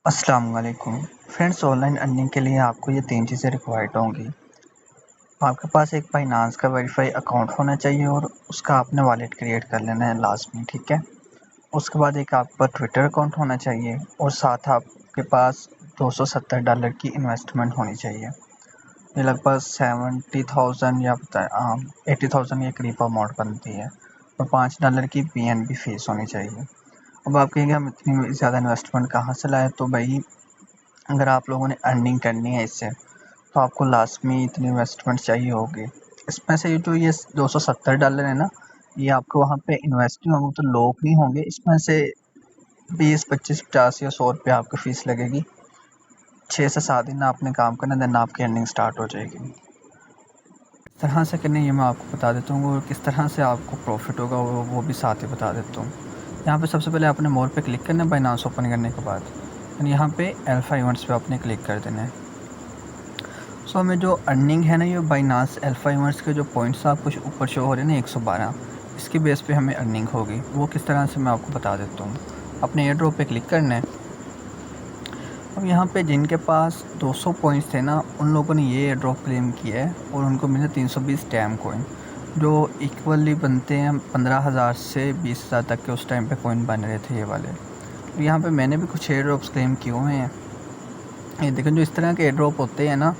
अस्सलाम वालेकुम friends. Online earning के लिए आपको ये 3 चीज़ें रिक्वायर्ड होंगी। आपके पास एक बाइनांस का वेरीफाई अकाउंट होना चाहिए और उसका आपने वॉलेट क्रिएट कर लेना है लाजमी, ठीक है। उसके बाद एक आपका ट्विटर अकाउंट होना चाहिए और साथ आपके पास $270 की इन्वेस्टमेंट होनी चाहिए। ये लगभग 70,000 या 80,000 के करीब अमाउंट बनती है और $5 की पीएनबी फ़ीस होनी चाहिए। अब आप कहेंगे हम इतनी ज़्यादा इन्वेस्टमेंट कहाँ से लाएँ? तो भाई, अगर आप लोगों ने अर्निंग करनी है इससे, तो आपको लाज़मी इतनी इन्वेस्टमेंट चाहिए होगी। इसमें से ये $270 है ना, ये आपको वहाँ पे इन्वेस्ट नहीं होंगे, तो लोग नहीं होंगे। इसमें से 20, 25, 50 या ₹100 आपकी फ़ीस लगेगी। 6 से 7 दिन आपने काम करना, देन आपकी अर्निंग स्टार्ट हो जाएगी। किस तरह से करनी है ये मैं आपको बता देता हूँ और किस तरह से आपको प्रॉफिट होगा वो भी साथ ही बता देता हूँ। यहाँ पे सबसे पहले आपने मोर पे क्लिक करना है बाइनांस ओपन करने के बाद, यानी यहाँ पे अल्फ़ा इवेंट्स पे आपने क्लिक कर देना है। सो हमें जो अर्निंग है ना, ये बाइनांस अल्फ़ा इवेंट्स के जो पॉइंट्स आपको ऊपर शो हो रहे हैं ना 112, इसके बेस पे हमें अर्निंग होगी। वो किस तरह से मैं आपको बता देता हूँ। अपने एयर ड्रॉप पे क्लिक करना है। अब यहाँ पे जिनके पास 200 पॉइंट्स थे ना, उन लोगों ने ये एयर ड्रॉप क्लेम किया है और उनको मिले 320 टैम कोइन, जो इक्वली बनते हैं 15,000 से 20,000 तक के उस टाइम पे कॉइन बन रहे थे ये वाले। तो यहाँ पे मैंने भी कुछ एयर ड्रॉप्स क्लेम किए हुए हैं। ये देखें, जो इस तरह के एयर ड्रॉप होते हैं ना,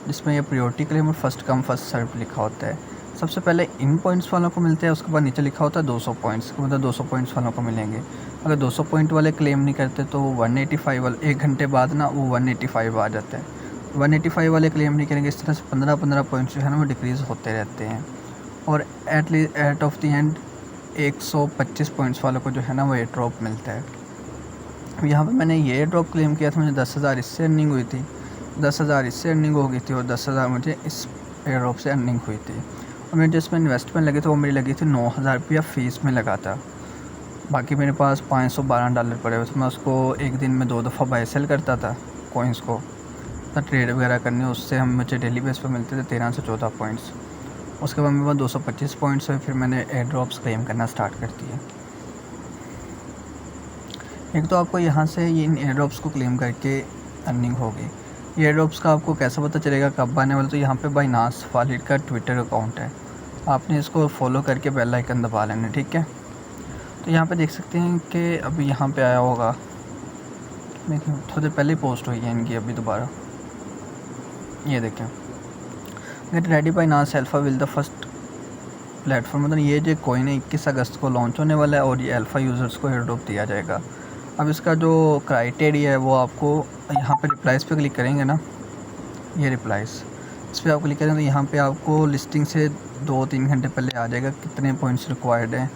जिसमें ये प्रायोरिटी क्लेम और फर्स्ट कम फर्स्ट सर्व लिखा होता है। सबसे पहले इन पॉइंट्स वालों को मिलते हैं, उसके बाद नीचे लिखा होता है 200 पॉइंट्स, मतलब 200 पॉइंट्स वालों को मिलेंगे। अगर 200 पॉइंट वाले क्लेम नहीं करते तो 185 वाले 1 घंटे बाद ना वो 185 आ जाता है। 185 वाले क्लेम नहीं करेंगे। इस तरह से 15-15 पॉइंट्स जो है ना वो डिक्रीज़ होते रहते हैं और at of the end 125 points वालों को जो है ना वो एयर ड्रॉप मिलता है। यहाँ पे मैंने ये ड्रॉप क्लेम किया था, मुझे 10,000 इससे अर्निंग हुई थी, 10,000 इससे अर्निंग हो गई थी और 10,000 मुझे इस एयर ड्रॉप से अर्निंग हुई थी। और मेरे जिसमें इन्वेस्टमेंट लगी थी वो मेरी लगी थी 9,000 रुपया फ़ीस में लगा था। बाकी मेरे पास $512 पड़े हुए थे। मैं उसको एक दिन में 2 दफ़ा बाय सेल करता था कॉइन्स को, तो ट्रेड वगैरह करने उससे हम मुझे डेली बेस पर मिलते थे 13 से 14 पॉइंट्स। उसके बाद मेरे पास 225 पॉइंट्स हुए, फिर मैंने एयर ड्रॉप्स क्लेम करना स्टार्ट कर दिए। एक तो आपको यहाँ से ये इन एयर ड्रॉप्स को क्लेम करके अर्निंग होगी। ये एयर ड्रॉप्स का आपको कैसे पता चलेगा कब आने वाला? तो यहाँ पे बाइनांस वॉलेट का ट्विटर अकाउंट है, आपने इसको फॉलो करके बेल आइकन दबा लेना, ठीक है। तो यहाँ पे देख सकते हैं कि अभी यहाँ पे आया होगा, देखिए थोड़ी देर पहले पोस्ट हुई है इनकी अभी दोबारा। ये देखें, get ready Binance alpha will the first platform, मतलब ये जो कॉइन है 21 अगस्त को लॉन्च होने वाला है और ये अल्फ़ा यूज़र्स को एयर ड्रॉप दिया जाएगा। अब इसका जो क्राइटेरिया है वो आपको यहाँ पे रिप्लाइज़ पे क्लिक करेंगे ना, ये रिप्लाइज़ इस पर आप क्लिक करेंगे तो यहाँ पे आपको लिस्टिंग से 2-3 घंटे पहले आ जाएगा कितने पॉइंट्स रिक्वायर्ड हैं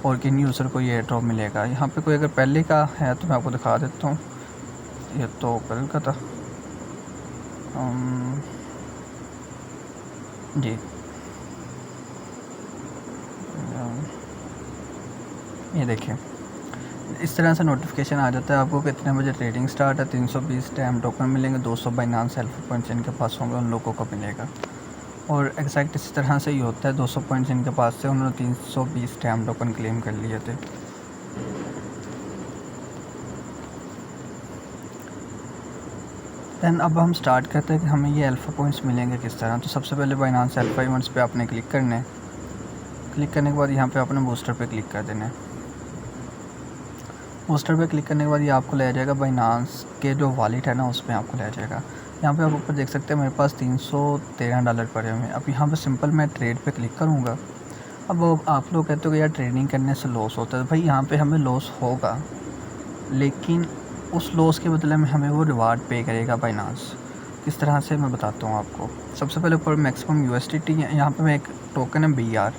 और किन यूज़र को ये एयर ड्रॉप मिलेगा। यहाँ पे कोई अगर पहले का है तो मैं आपको दिखा देता हूँ। ये तो कल का था जी। ये देखिए, इस तरह से नोटिफिकेशन आ जाता है आपको कितने बजे ट्रेडिंग स्टार्ट है। 320 टैम टोकन मिलेंगे, 200 बाइनांस अल्फ़ा पॉइंट्स इनके पास होंगे उन लोगों को मिलेगा। और एग्जैक्ट इसी तरह से ही होता है, 200 पॉइंट्स इनके पास से उन्होंने 320 टैम टोकन क्लेम कर लिए थे। दैन अब हम स्टार्ट करते हैं कि हमें ये अल्फ़ा पॉइंट्स मिलेंगे किस तरह। तो सबसे पहले बाइनांस अल्फ़ा इवेंट्स पे आपने क्लिक करना है। क्लिक करने के बाद यहाँ पे आपने बूस्टर पे क्लिक कर देना है। बूस्टर पे क्लिक करने के बाद ये आपको ले जाएगा बाइनांस के जो वॉलेट है ना उसमें आपको ले जाएगा। यहाँ पे आप ऊपर देख सकते हैं मेरे पास $313 पड़े हुए हैं। अब यहाँ पे सिंपल मैं ट्रेड पे क्लिक करूँगा। अब आप लोग कहते हो कि यार ट्रेडिंग करने से लॉस होता है। भाई यहाँ पे हमें लॉस होगा, लेकिन उस लॉस के बदले में हमें वो रिवार्ड पे करेगा बाइनांस। किस तरह से मैं बताता हूँ आपको। सबसे पहले ऊपर मैक्सिमम USDT है, यहाँ पे मैं एक टोकन है BR,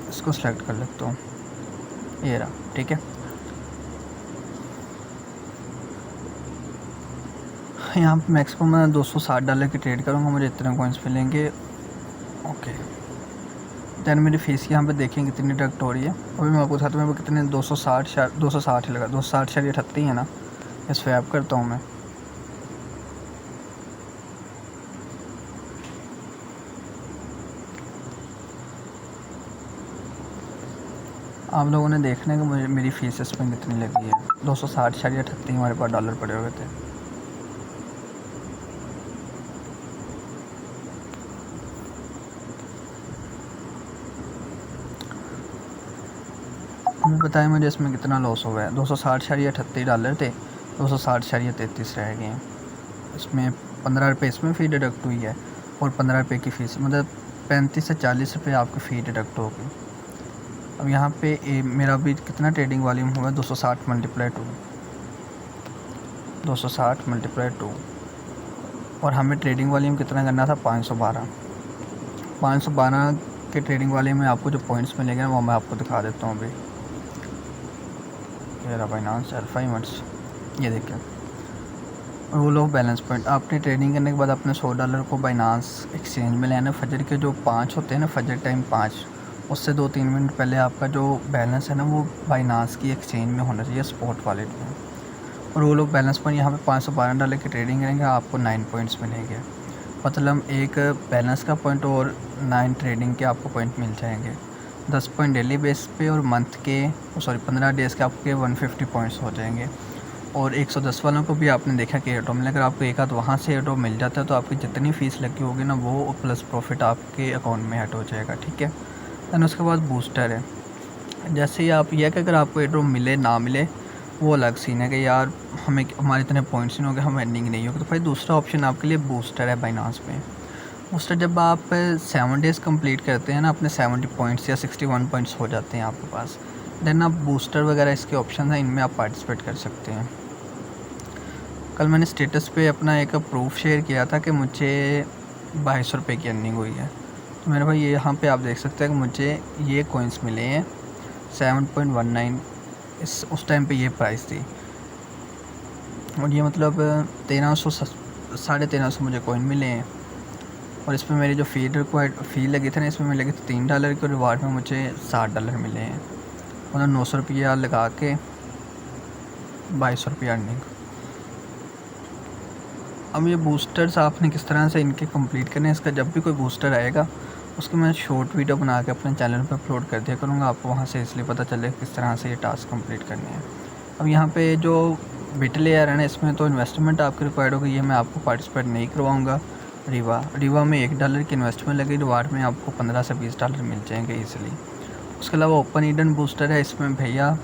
इसको सेलेक्ट कर लेता हूँ, ये रहा, ठीक है। यहाँ पे मैक्सिमम मैं $260 की ट्रेड करूँगा, मुझे इतने कॉइन्स मिलेंगे। ओके, दैन मेरी फीस यहाँ पे देखें कितनी डिडक्ट हो रही है। अभी मैं आपको बताता हूँ मेरे को कितने 260 ही लगा, 260 है ना। इस स्वैप करता हूँ मैं। आप लोगों ने देखना है कि मुझे मेरी फ़ीस इसमें कितनी लगी है। 260.38 हमारे पास डॉलर पड़े हुए थे। हमें बताएं मुझे इसमें कितना लॉस हुआ है। 260.38 डॉलर थे, 260.33 रह गए हैं। इसमें 15 रुपये इसमें फ़ी डिडक्ट हुई है और 15 रुपये की फ़ीस, मतलब 35 से 40 रुपये आपकी फ़ी डिडक्ट होगी। अब यहाँ पे मेरा भी कितना ट्रेडिंग वॉल्यूम हुआ है, 260 मल्टीप्लाई 2, 260 मल्टीप्लाई 2, और हमें ट्रेडिंग वॉल्यूम कितना करना था, 512। 512 के ट्रेडिंग वॉल्यूम में आपको जो पॉइंट्स मिलेंगे वो मैं आपको दिखा देता हूँ अभी। ये रहा बाइनांस अल्फा इवेंट्स, ये देखिए रूल ऑफ बैलेंस पॉइंट। आपने ट्रेडिंग करने के बाद अपने $100 को बाइनांस एक्सचेंज में लेना। फजर के जो 5 होते हैं ना, फजर टाइम 5, उससे 2-3 मिनट पहले आपका जो बैलेंस है ना वो बाइनांस की एक्सचेंज में होना चाहिए, स्पॉट वॉलेट में। और रूल ऑफ बैलेंस पॉइंट यहाँ पे $512 की ट्रेडिंग करेंगे आपको 9 पॉइंट्स मिलेंगे। मतलब एक बैलेंस का पॉइंट और 9 ट्रेडिंग के आपको पॉइंट मिल जाएंगे। 10 पॉइंट डेली बेस पे और मंथ के 15 डेज़ के आपके 150 पॉइंट्स हो जाएंगे। और 110 वालों को भी आपने देखा कि एयरड्रॉप में, अगर आपको एक आध वहाँ से एयरड्रॉप मिल जाता है तो आपकी जितनी फ़ीस लगी होगी ना वो प्लस प्रॉफिट आपके अकाउंट में ऐड हो जाएगा, ठीक है। दैन उसके बाद बूस्टर है। जैसे ही आप यह कि अगर आपको एयरड्रॉप मिले ना मिले वो अलग सीन है कि यार हमारे इतने पॉइंट्स नहीं हो गए, हम एंडिंग नहीं होगी, तो भाई दूसरा ऑप्शन आपके लिए बूस्टर है बाइनांस में। बूस्टर जब आप 7 डेज़ कंप्लीट करते हैं ना, अपने 70 पॉइंट्स या 61 पॉइंट्स हो जाते हैं आपके पास, देन आप बूस्टर वगैरह इसके ऑप्शन हैं, इनमें आप पार्टिसिपेट कर सकते हैं। कल मैंने स्टेटस पे अपना एक प्रूफ शेयर किया था कि मुझे 2200 रुपये की अर्निंग हुई है। तो मेरे भाई ये यहाँ पे आप देख सकते हैं कि मुझे ये कॉइन्स मिले हैं 7.19, उस टाइम पे ये प्राइस थी, और ये मतलब 1300 1350 मुझे कॉइन मिले हैं। और इसमें मेरी जो फ़ी लगी थी ना, इसमें लगी थी $3 की, रिवार्ड में मुझे $60 मिले हैं। मतलब 900 रुपया लगा के 2200 रुपया अर्निंग। अब ये बूस्टर्स आपने किस तरह से इनके कंप्लीट करने हैं, इसका जब भी कोई बूस्टर आएगा उसकी मैं शॉर्ट वीडियो बना के अपने चैनल पर अपलोड कर दिया करूँगा, आपको वहाँ से इसलिए पता चले किस तरह से ये टास्क कंप्लीट करने हैं। अब यहाँ पे जो बिट लेयर है ना, इसमें तो इन्वेस्टमेंट आपकी रिक्वायर्ड होगी, ये मैं आपको पार्टिसिपेट नहीं करवाऊँगा। रीवा में $1 की इन्वेस्टमेंट लगी, रिवार्ड में आपको $15 से $20 मिल जाएंगे ईजिली। उसके अलावा ओपन ईडन बूस्टर है, इसमें भैया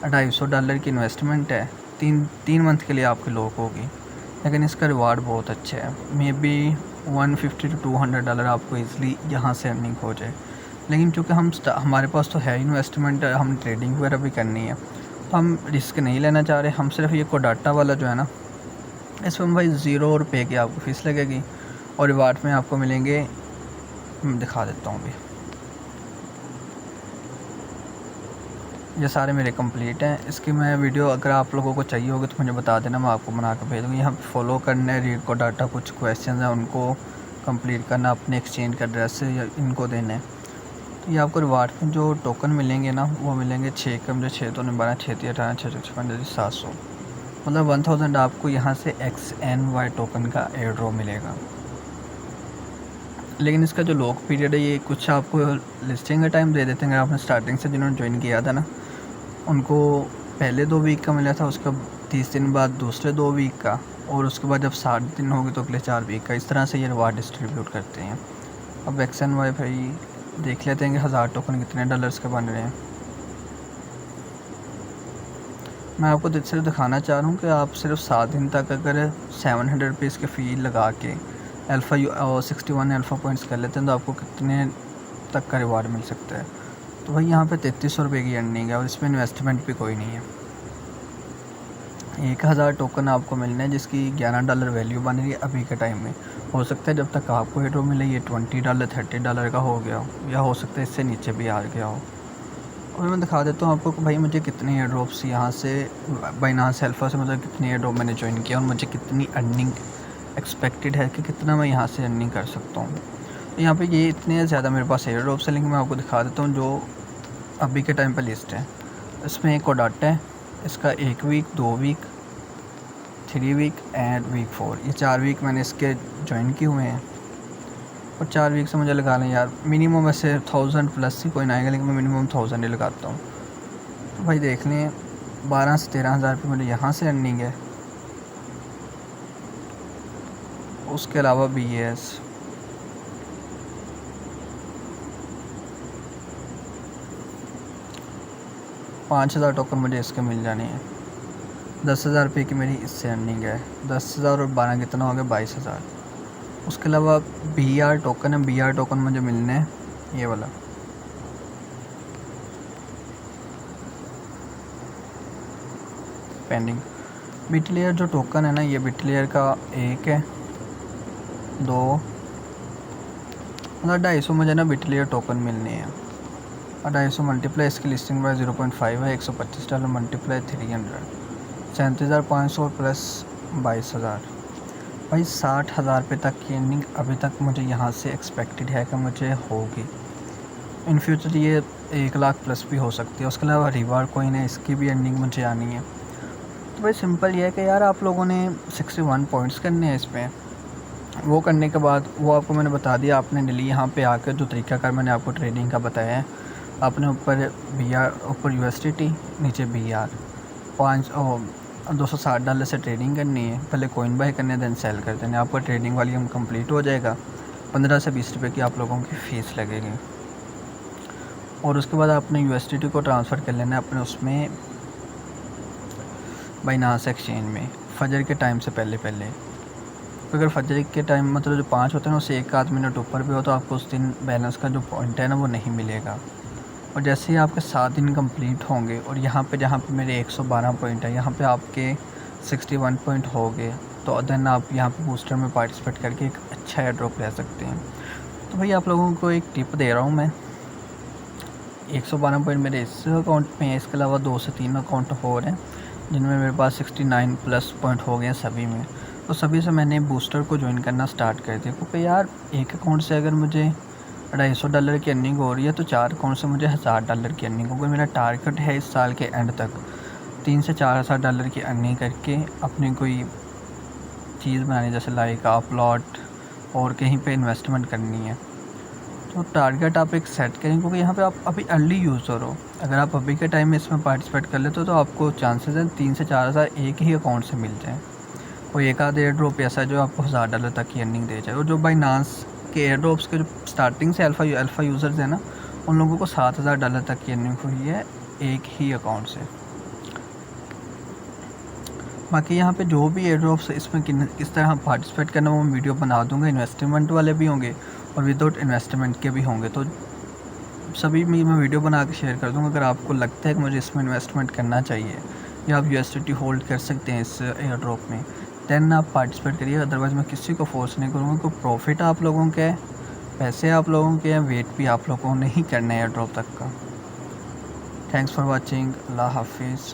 $250 की इन्वेस्टमेंट है, तीन मंथ के लिए आपकी लॉक होगी, लेकिन इसका रिवार्ड बहुत अच्छा है। मे बी $150 to $200 आपको ईज़िली यहाँ से अर्निंग हो जाए। लेकिन चूँकि हमारे पास तो है इन्वेस्टमेंट, हम ट्रेडिंग वगैरह भी करनी है, तो हम रिस्क नहीं लेना चाह रहे। हम सिर्फ ये कोडाटा वाला जो है ना, इसमें भाई $0 की आपको फ़ीस लगेगी और रिवार्ड में आपको मिलेंगे, मैं दिखा देता हूँ अभी। ये सारे मेरे कंप्लीट हैं। इसकी मैं वीडियो अगर आप लोगों को चाहिए होगी तो मुझे बता देना, मैं आपको बना कर भेज दूँगी। यहाँ पे फॉलो करना है, रीड को डाटा, कुछ क्वेश्चन हैं उनको कंप्लीट करना, अपने एक्सचेंज का एड्रेस या इनको देना है। तो ये आपको रिवार्ड में जो टोकन मिलेंगे ना वो मिलेंगे 6 के, मुझे 6 तो नहीं, 12, 6, 18, 6, 56, 700, मतलब 1000 आपको यहाँ से XNY टोकन का एयर ड्रॉप मिलेगा। लेकिन इसका जो लॉक पीरियड है ये कुछ आपको लिस्टिंग का टाइम दे देते हैं। अगर आपने स्टार्टिंग से जिन्होंने ज्वाइन किया था ना उनको पहले 2 वीक का मिला था, उसका 30 दिन बाद दूसरे 2 वीक का, और उसके बाद जब 60 दिन होंगे तो अगले 4 वीक का। इस तरह से ये रिवार्ड डिस्ट्रीब्यूट करते हैं। अब XNY भाई देख लेते हैं कि 1000 टोकन कितने डॉलर्स के बन रहे हैं। मैं आपको सिर्फ दिखाना चाह रहा हूँ कि आप सिर्फ 7 दिन तक अगर 700 रुपीज़ की फ़ी लगा के अल्फ़ा 61 अल्फ़ा पॉइंट्स कर लेते हैं तो आपको कितने तक का रिवार्ड मिल सकता है। तो भाई यहाँ पे 3300 रुपये की अर्निंग है और इसमें इन्वेस्टमेंट भी कोई नहीं है। 1000 टोकन आपको मिलने हैं जिसकी $11 वैल्यू बन रही है अभी के टाइम में। हो सकता है जब तक आपको एड्रॉप मिले ये $20 $30 का हो गया हो, या हो सकता है इससे नीचे भी आ गया हो। और मैं दिखा देता हूँ आपको कि भाई मुझे कितने एयर ड्रॉप्स यहाँ से बाइनांस अल्फ़ा से, मतलब कितने एयर ड्रॉप मैंने ज्वाइन किया और मुझे कितनी अर्निंग एक्सपेक्टेड है कि कितना मैं यहाँ से अर्निंग कर सकता हूँ। तो यहाँ पे ये इतने ज़्यादा मेरे पास एयर ड्रॉप्स है, लेकिन मैं आपको दिखा देता हूँ जो अभी के टाइम पर लिस्ट है। इसमें एक कोडाटा है, इसका 1 week, 2 week, 3 week and week 4, ये 4 वीक मैंने इसके ज्वाइन किए हुए हैं। और 4 वीक से मुझे लगा लें यार मिनिमम वैसे 1000 प्लस ही कोई ना आएगा, लेकिन मैं मिनिमम 1000 ही लगाता हूँ। तो भाई देख लें 12 से 13 हज़ार रुपये मेरे यहाँ से अर्निंग है। उसके अलावा BAS 5,000 टोकन मुझे इसके मिल जाने हैं। 10,000 रुपये की मेरी इससे अर्निंग है। 10,000 और 12 कितना हो गया 22,000। उसके अलावा BR टोकन है, BR टोकन मुझे मिलने हैं ये वाला। पेंडिंग बिटलेयर जो टोकन है ना, ये बिटलेयर का 1 है 2 मतलब 250 मुझे ना बिटलेयर टोकन मिलने हैं। और 250 मल्टीप्लाई इसकी लिस्टिंग प्राइस 0.5 है। $125 मल्टीप्लाई 300 37,500 प्लस 22,000। भाई 60,000 रुपये तक की अर्निंग अभी तक मुझे यहाँ से एक्सपेक्टेड है कि मुझे होगी। इन फ्यूचर ये 1 लाख प्लस भी हो सकती है। उसके अलावा रिवार्ड कॉइन है, इसकी भी अर्निंग मुझे आनी है। तो भाई सिंपल ये है कि यार आप लोगों ने 61 पॉइंट्स करने हैं इसमें। वो करने के बाद वो आपको मैंने बता दिया, आपने डेली यहाँ पे आकर जो तरीकाकार मैंने आपको ट्रेडिंग का बताया है, आपने ऊपर ऊपर USDT नीचे BR $260 से ट्रेडिंग करनी है। पहले कॉइन बाय करने देन सेल कर देने, आपका ट्रेडिंग वॉल्यूम कंप्लीट हो जाएगा। 15 से 20 रुपये की आप लोगों की फ़ीस लगेगी। और उसके बाद आपने USDT को ट्रांसफ़र कर लेना है अपने उसमें बाइनांस एक्सचेंज में फजर के टाइम से पहले। तो अगर फजर के टाइम मतलब जो 5 होते हैं ना, उससे 1 आध मिनट ऊपर भी हो तो आपको उस दिन बैलेंस का जो पॉइंट है ना वो नहीं मिलेगा। और जैसे ही आपके 7 दिन कंप्लीट होंगे और यहाँ पे जहाँ पे मेरे 112 पॉइंट है, यहाँ पे आपके 61 पॉइंट हो गए, तो देन आप यहाँ पे बूस्टर में पार्टिसिपेट करके एक अच्छा एयर ड्रॉप ले सकते हैं। तो भाई आप लोगों को एक टिप दे रहा हूँ मैं। 112 पॉइंट मेरे इस अकाउंट में है, इसके अलावा 2 से 3 अकाउंट और हैं जिनमें मेरे पास 69 प्लस पॉइंट हो गए हैं सभी में। तो सभी से मैंने बूस्टर को ज्वाइन करना स्टार्ट कर दिया, क्योंकि यार एक अकाउंट से अगर मुझे $250 की अर्निंग हो रही है तो 4 अकाउंट से मुझे $1,000 की अर्निंग होगी। मेरा टारगेट है इस साल के एंड तक $3,000 से $4,000 की अर्निंग करके अपनी कोई चीज़ बनानी, जैसे लाइक प्लॉट और कहीं पे इन्वेस्टमेंट करनी है। तो टारगेट आप एक सेट करें, क्योंकि यहाँ पे आप अभी अर्ली यूज़र हो। अगर आप अभी के टाइम में इसमें पार्टिसिपेट कर लेते हो तो आपको चांसेस हैं 3,000 से 4,000 एक ही अकाउंट से मिल जाए। कोई एक आध एयर ड्रॉप ऐसा है जो आपको $1,000 तक की अर्निंग दे जाए। और जो बाइनांस के एयर ड्रॉप्स के जो स्टार्टिंग से अल्फ़ा यूज़र्स हैं ना, उन लोगों को $7,000 तक की अर्निंग हुई है एक ही अकाउंट से। बाकी यहाँ पे जो भी एयर ड्रॉप्स इसमें किस तरह पार्टिसिपेट करना वो मैं वीडियो बना दूँगा। इन्वेस्टमेंट वाले भी होंगे और विदाउट इन्वेस्टमेंट के भी होंगे, तो सभी में मैं वीडियो बना के शेयर कर दूँगा। अगर आपको लगता है कि मुझे इसमें इन्वेस्टमेंट करना चाहिए या आप USDT होल्ड कर सकते हैं इस एयर ड्रॉप में, देन आप पार्टिसिपेट करिए। अदरवाइज़ मैं किसी को फोर्स नहीं करूँगा, क्योंकि प्रॉफिट आप लोगों के है, पैसे आप लोगों के हैं, वेट भी आप लोगों ने ही करना है एयर ड्रॉप तक का। Thanks for watching. अल्लाह हाफिज़।